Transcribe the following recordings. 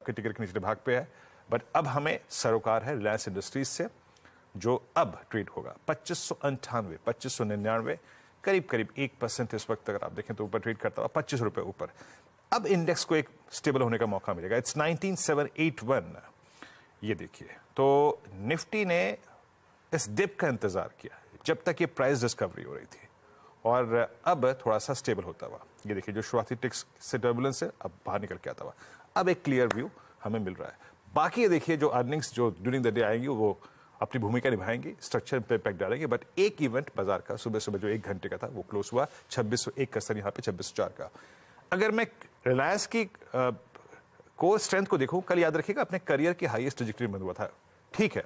आपके टिकट के निचले भाग पे है। बट अब हमें सरोकार है रिलायंस इंडस्ट्रीज से, जो अब ट्रेड होगा 2598, 2599, करीब करीब 1% इस वक्त अगर आप देखें तो ऊपर ट्रेड करता हुआ 25 रुपए ऊपर। अब इंडेक्स को एक स्टेबल होने का मौका मिलेगा। इट्स 19781। ये देखिए, तो निफ्टी ने इस डिप का इंतजार किया जब तक ये प्राइस डिस्कवरी हो रही थी, और अब थोड़ा सा स्टेबल होता हुआ, ये देखिए जो शुरुआती टिक्स से टर्बुलेंस है अब बाहर निकल के आता हुआ, अब एक क्लियर व्यू हमें मिल रहा है। बाकी ये देखिए जो अर्निंग्स जो ड्यूरिंग द डे आएंगी वो अपनी भूमिका निभाएंगी, स्ट्रक्चर पे इम्पैक्ट डालेंगे। बट एक इवेंट बाजार का सुबह सुबह जो 1 घंटे का था वो क्लोज हुआ 2601 का सर, यहाँ पे 2604 का। अगर मैं रिलायंस की कोर स्ट्रेंथ को देखूं, कल याद रखिएगा अपने करियर की हाईएस्ट ट्रैजेक्टरी में हुआ था। ठीक है,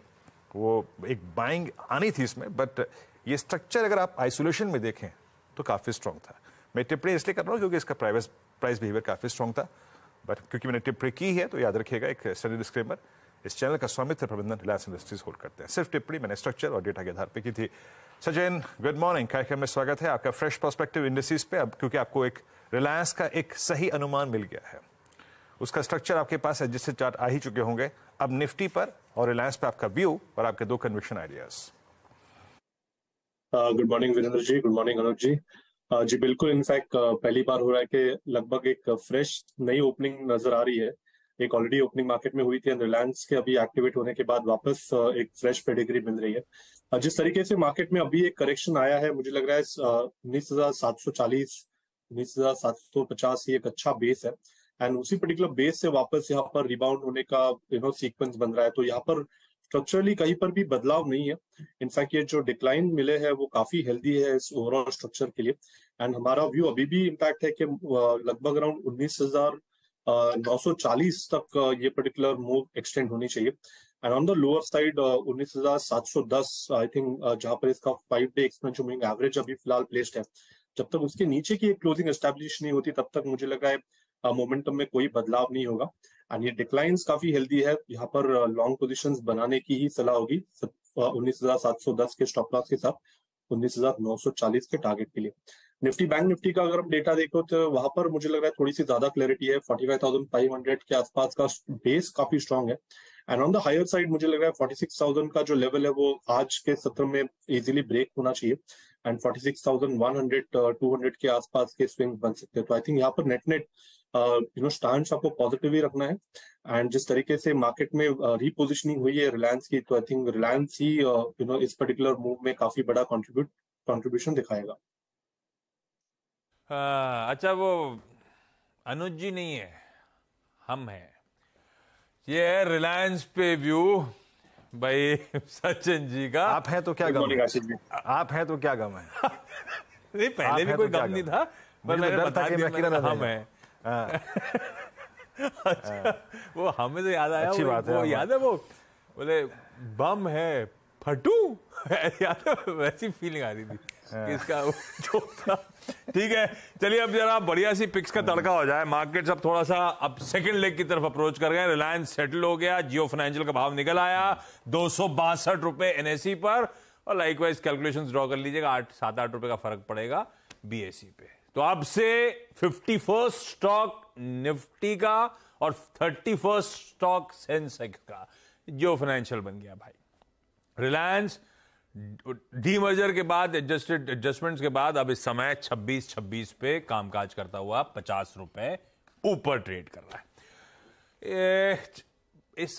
वो एक बाइंग आनी थी इसमें, बट ये स्ट्रक्चर अगर आप आइसोलेशन में देखें तो काफी स्ट्रांग था। मैं टिप्पणी इसलिए कर रहा हूं क्योंकि इसका प्राइस बिहेवियर काफी स्ट्रांग था। बट क्योंकि मैंने टिप्पणी की है तो याद रखिएगा, एक स्टडी डिस्क्लेमर, इस चैनल का स्वामित्व प्रबंधन रिलायंस इंडस्ट्रीज होल्ड करते हैं। सिर्फ टिप्पणी मैंने स्ट्रक्चर और डेटा के आधार पर की थी। सचिन, गुड मॉर्निंग, कार्यक्रम में स्वागत है आपका फ्रेश पर्सपेक्टिव इंडस्ट्रीज पे। अब क्योंकि आपको एक रिलायंस का एक सही अनुमान मिल गया है, उसका स्ट्रक्चर आपके पास है, जिससे चार्ट आ ही चुके होंगे। अब निफ्टी पर और रिलायंस पे आपका व्यू और आपके 2 conviction ideas. Good morning Virendra ji, good morning Anuj ji. जी बिल्कुल, इनफैक्ट पहली बार हो रहा है कि लगभग एक फ्रेश नई ओपनिंग नजर आ रही है। एक ऑलरेडी ओपनिंग मार्केट में हुई थी, रिलायंस के अभी एक्टिवेट होने के बाद वापस एक फ्रेश पेडिग्री मिल रही है। जिस तरीके से मार्केट में अभी एक करेक्शन आया है, मुझे लग रहा है 19,740, 19,750 ये एक अच्छा बेस है, एंड उसी पर्टिकुलर बेस से वापस यहाँ पर रिबाउंड होने का सीक्वेंस बन रहा है। तो यहाँ पर स्ट्रक्चरली कहीं पर भी बदलाव नहीं है। इनफैक्ट ये जो डिक्लाइन मिले हैं वो काफी हेल्दी है इस ओवरऑल स्ट्रक्चर के लिए। एंड हमारा व्यू अभी भी इम्पैक्ट है कि लगभग अराउंड 19,940 तक ये पर्टिकुलर मूव एक्सटेंड होनी चाहिए। And on the lower side 19,710 I think, जहां पर इसका 5-day एक्सपेंशन मूविंग एवरेज अभी फिलहाल प्लेस्ड है। जब तक उसके नीचे की एक क्लोजिंग एस्टेब्लिश नहीं होती तब तक मुझे लगा है मोमेंटम में कोई बदलाव नहीं होगा। एंड ये डिक्लाइंस काफी हेल्दी है, यहाँ पर लॉन्ग पोजीशंस बनाने की ही सलाह होगी 19,710 के स्टॉप लॉस के साथ 19,940 के टारगेट के लिए। निफ्टी बैंक निफ्टी का अगर हम डेटा देखो तो वहां पर मुझे लग रहा है थोड़ी सी ज्यादा क्लैरिटी है। 45,500 के आसपास का बेस काफी स्ट्रांग है, and on the higher side मुझे लग रहा है 46,000 का जो लेवल है वो आज के सत्र में इजीली ब्रेक होना चाहिए, एंड 46,100 200 के आसपास के स्विंग बन सकते हैं। तो आई थिंक यहाँ पर नेट नेट स्टांस आपको पॉजिटिव ही रखना है। एंड जिस तरीके से मार्केट में रीपोजिशनिंग हुई है रिलायंस की, तो आई थिंक रिलायंस ही इस पर्टिकुलर मूव में काफी बड़ा कंट्रीब्यूशन दिखाएगा। अच्छा, वो अनुज जी नहीं है, हम हैं। ये है रिलायंस पे व्यू भाई सचिन जी का। आप हैं तो क्या गम है? आप हैं तो क्या गम है? नहीं, पहले भी कोई गम नहीं था, पर मैंने बता दिया हम हैं। अच्छा, वो हमें तो याद आया, अच्छी बात है। वो याद है, वो बोले बम है फटू, याद है, वैसी फीलिंग आ रही थी इसका जो था। ठीक है, चलिए अब जरा बढ़िया सी पिक्स का तड़का हो जाए। मार्केट अब थोड़ा सा अब सेकंड लेग की तरफ अप्रोच कर गए। रिलायंस सेटल हो गया, जियो फाइनेंशियल का भाव निकल आया 262 रुपए एनएसई पर, और लाइकवाइज कैलकुलेशंस ड्रॉ कर लीजिएगा, 7-8 रुपए का फर्क पड़ेगा बीएसई पे। तो अब से 51st स्टॉक निफ्टी का और 31st स्टॉक सेंसेक्स का जियो फाइनेंशियल बन गया भाई। रिलायंस डीमर्जर के बाद एडजस्टमेंट्स के बाद अब इस समय 26 पे कामकाज करता हुआ 50 रुपए ऊपर ट्रेड कर रहा है। इस